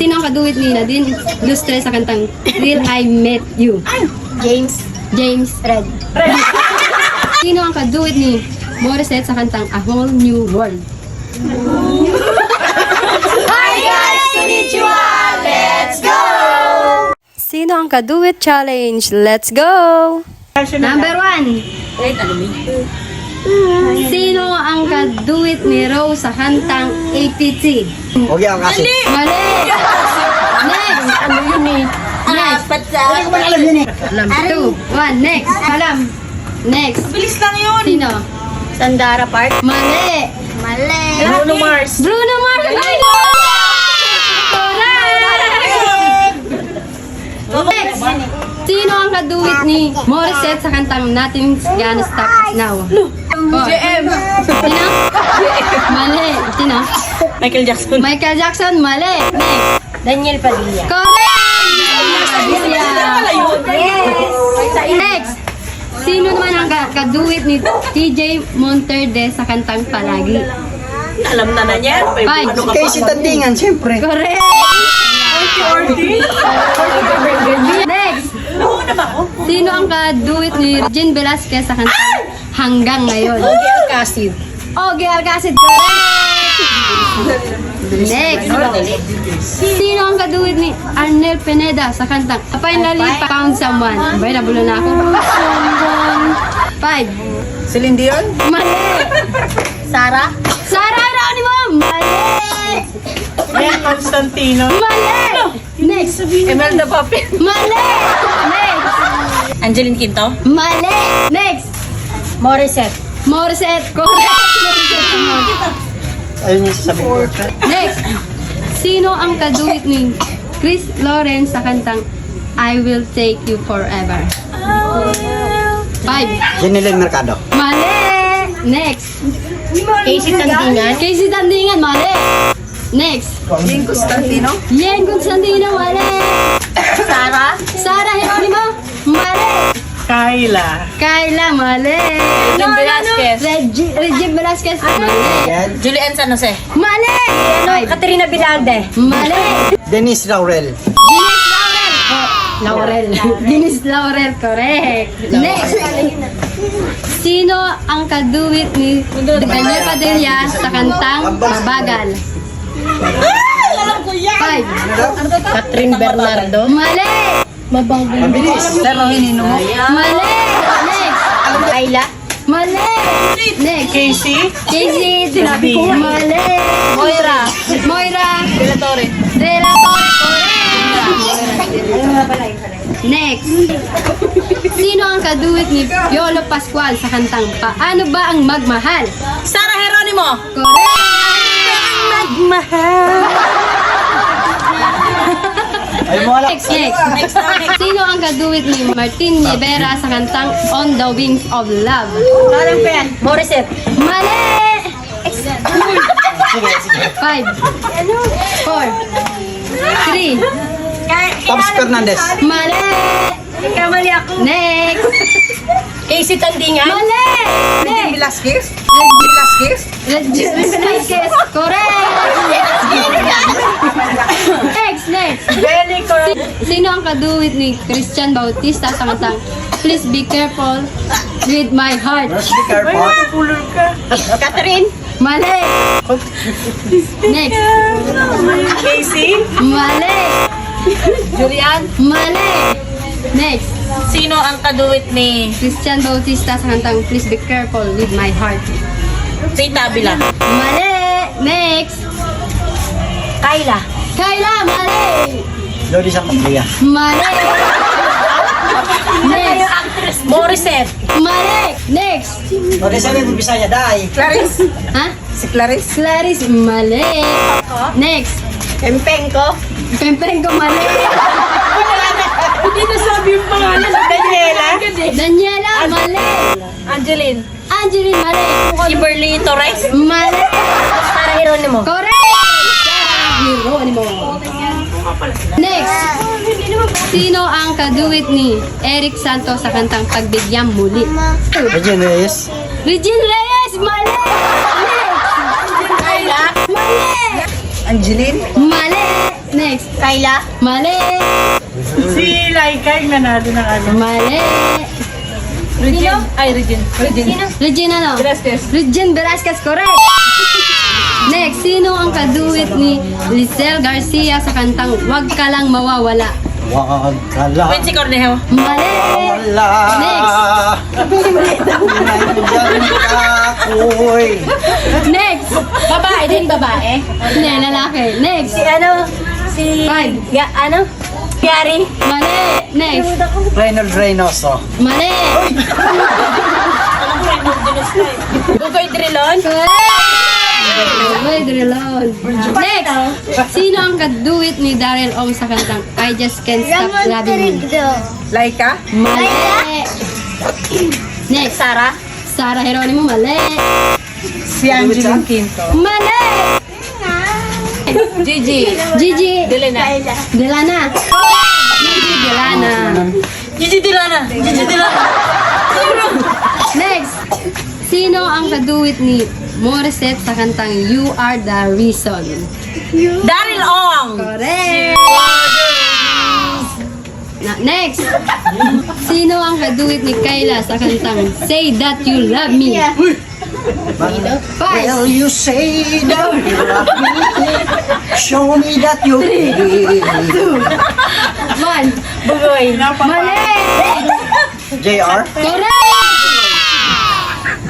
Sino ang kaduwit ni Nadine Lustre sa kantang Till I Met You? James Red. Sino ang kaduwit ni Morissette sa kantang A Whole New World? Hi guys! Konnichiwa! Let's go! Sino ang kaduwit challenge? Let's go! Number 1. Wait, ano Sino ang kaduwit ni Rose sa kantang APT? Okay, ang kasi. Mali! Next! Ano yun eh? Next! Hindi ko man alam yun eh. Alam. 2, 1, next! Alam. Next! Bilis lang yun! Sino? Sandara Park? Mali! Mali! Bruno Mars! Bruno Mars! Ay! Correct! Next! Sino ang kaduwit ni Morissette sa kantang Nothing's Gonna Stop Us Now? JM! Sino? Mali! Sino? Michael Jackson! Michael Jackson, mali! Next! Daniel Padilla! Correct! Next! Sino naman ang kaduwit ni TJ Monterde sa kantang Palagi? Alam na niya! 5. Casey Tandingan, siyempre. Correct! Next! Nauna ba ako? Sino ang kaduwit ni Regine Velasquez sa kantang Hanggang Ngayon? Ogie Alcacid! Ogie Alcacid, correct! Next! Sino ang kaduwit ni Arnel Pineda sa kantang Finally Found Someone? Abay, nabulo na ako. 5. Celine Dion? Mali! Sarah? Sarah Geronimo! Mali! Ayan, Constantino! Mali! Next! Imelda Papin! Mali! Next! Angeline Quinto? Mali! Next! Morissette! Morissette, correct! Ayun yung sasabihin ko. Next! Sino ang kaduwit ni Chris Lawrence sa kantang I Will Take You Forever? 5. Jenilen Mercado. Mali! Next! Casey Tandingan? Casey Tandingan, mali! Next! Jing Constantino? Yen Constantino, mali! Sarah? Sarah Geronimo, mali! Kyla, mali! Regine Velasquez. Regine Velasquez, mali! Yan. Julian San Jose? Mali! 5. Katrina Bilalde? Mali! Dennis Laurel. Laurel. Dennis Laurel, correct. Next. Sino ang kaduwit ni Daniel Padilla sa kantang Mabagal? Alam ko yan! 5. Catherine Bernardo? Mali! Mabilis. Pero hinino mo. Mali! Next. Ayla? Mali! Next. Casey? Casey, sinabi ko. Mali! Moira? Moira. De La Torre? De La Torre, correct. Next. Sino ang kaduwit ni Piolo Pascual sa kantang Paano Ba Ang Magmahal? Sarah Geronimo? Correct! Ay mo alam. Next. Sino ang kaduwit ni Martin Rivera sa kantang On the Wings of Love? Alam ko yan. Morissette? Mali! 5 4 3 Pops Fernandez. Mali! Kamali ako. Next! Casey Tandingan? Mali! Next! Velasquez? Regine Velasquez. Correct! Next! Belly Sino ang kaduwit ni Christian Bautista sa kantang Please Be Careful With My Heart? Be careful. Pulol ka. Catherine? Mali! Next! Casey? Mali! Julian? Mali! Next! Sino ang kaduwit ni Christian Bautista sa kantang Please Be Careful With My Heart. Faith Avila? Mali! Next! Kyla? Kyla! Mali! Lodi sa Paglia. Mali! Next! Morissette? Mali! Next! Lodi sa rin Bisaya, dai. Clarice? Ha? Si Clarice. Clarice, mali! Next! Kempenko? Pempeng ko mali! Hindi nasabi yung pangalan. Daniela? Daniela, mali! Angeline? Angeline, mali! Kimberly Torres? Mali! Sarah Geronimo? Correct! Geronimo. Next! Sino ang kaduwit ni Eric Santos sa kantang Pagbigyang Muli? Regine Reyes. Regine Reyes, mali! Next! Kyla? Mali! Angeline. Mali! Next. Kyla. Mali. Si Laika yung nanalo ng ano. Mali. Regine. Ay, Regine. Regine. Regina no? Velasquez. Regine Velasquez, correct. Next, sino ang kaduwit ni Lizelle Garcia sa kantang Wag Ka Lang Mawawala? Wag ka lang. Quincy Cornejo. Mali. Wala. Next. Nandiyan ka, ako'y. Next. Babae din, babae. Hindi, lalaki. Next. Si Five. ano? Yari. Mali. Next. Reynolds Reynoso. Mali. Bugoy Drilon. Correct. Wait, Drilon. Next. Sino ang kaduwit ni Daryl Ong sa kantang I Just Can't Stop Loving You? Laika. Mali. Next. Sara. Sarah Geronimo, mali. Si Angeline Quinto. Mali. Gigi. Gigi. Delena. Delana. Gigi Delana. Gigi Delana. Gigi Delana. Next. Sino ang kaduwit ni Morissette sa kantang You Are the Reason? Daryl Ong. Correct. Next. Sino ang kaduwit ni Kyla sa kantang Say That You Love Me? Five. Will you say that you love me? Show me that you feel. One. Bugoy. Mali. JR? Correct.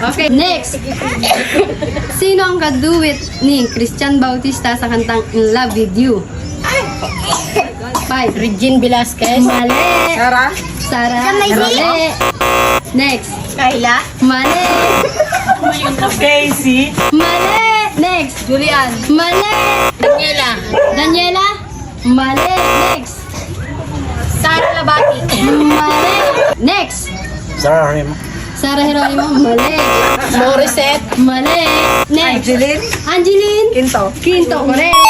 Okay, next. Sino ang kaduwit ni Christian Bautista sa kantang In Love With You? Five. Regine Velasquez. Mali. Sarah. Sarah. Mali. Next. Kyla. Mali. Casey. Mali. Next. Julian. Mali. Daniela. Daniela. Mali. Next. Sara Labati. Mali. Next. Sarah Remo. Sarah Geronimo. Mali. Morissette. Mali. Next. Angeline. Angeline. Quinto. Quinto. Correct.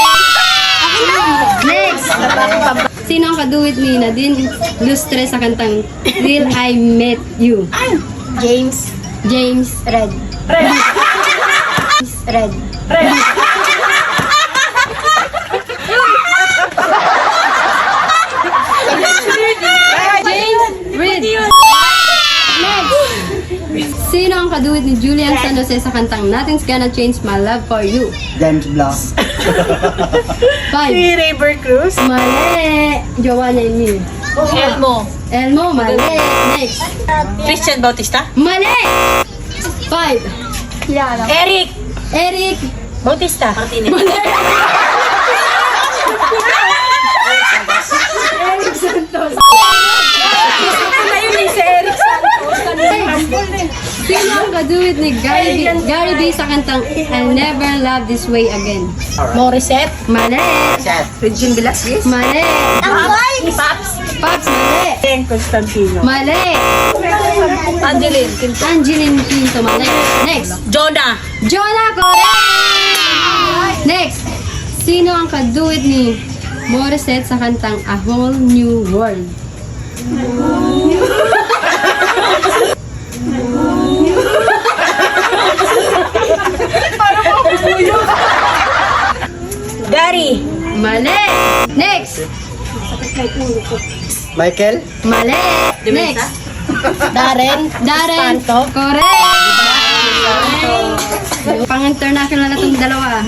Next. Sino ang kaduwit ni Nadine Lustre sa kantang Till I Met You? James. James. Red. Red. James Reid. Next. Sino ang kaduwit ni Julian San Jose sa kantang Nothing's Gonna Change My Love For You? James Blas. Five. Si Raver Cruz. Mali. Joanna Emil. Elmo. Elmo. Mali. Next. Christian Bautista. Mali. Five. Eric. Eric. Bautista. Martinez. Eric Santos. Sino ang kaduwit ni Gary B sa kantang I'll Never Love This Way Again? Morissette. Mali. Regine Velasquez. Mali. Paps. Pops, mali. Ken Constantino. Mali. Angeline. Angeline Quinto, mali. Next. Jonah. Jonah, correct! Next. Sino ang kaduwit ni Morissette sa kantang A Whole New World? Gary. Mali. Next. Michael? Mali. Next. Darren. Darren. Espanto. Correct. Pang-international na itong dalawa.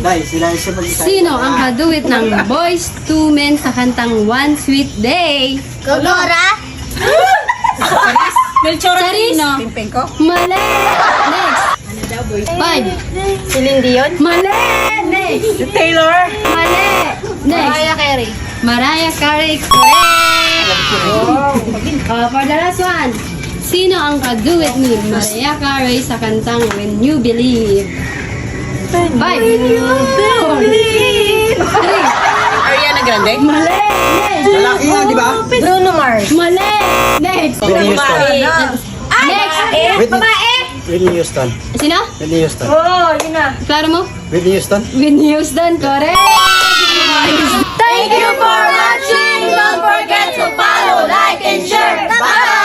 Dahil sila yung siya mag-isa. Sino ang kaduwit ng Boys to Men sa kantang One Sweet Day? Gogora. Melchor Charis? Pimpengko. Mali. Next. Five. Celine Dion. Mali. Next. Taylor. Mali. Next. Carey. Mariah Carey. Correct. For the last one. Sino ang kaduwit ni Mariah Carey sa kantang When You Believe? Five. Four. Three. Ariana Grande. Mali. Next. Malaki yan, di ba? Bruno Mars. Mali. Next. Whitney Houston. Next. Whitney Houston. Sino? Whitney Houston. Oh, yun na. Klaro mo? Whitney Houston. Whitney Houston. Correct. Thank you for watching. Don't forget to follow, like, and share. Bye!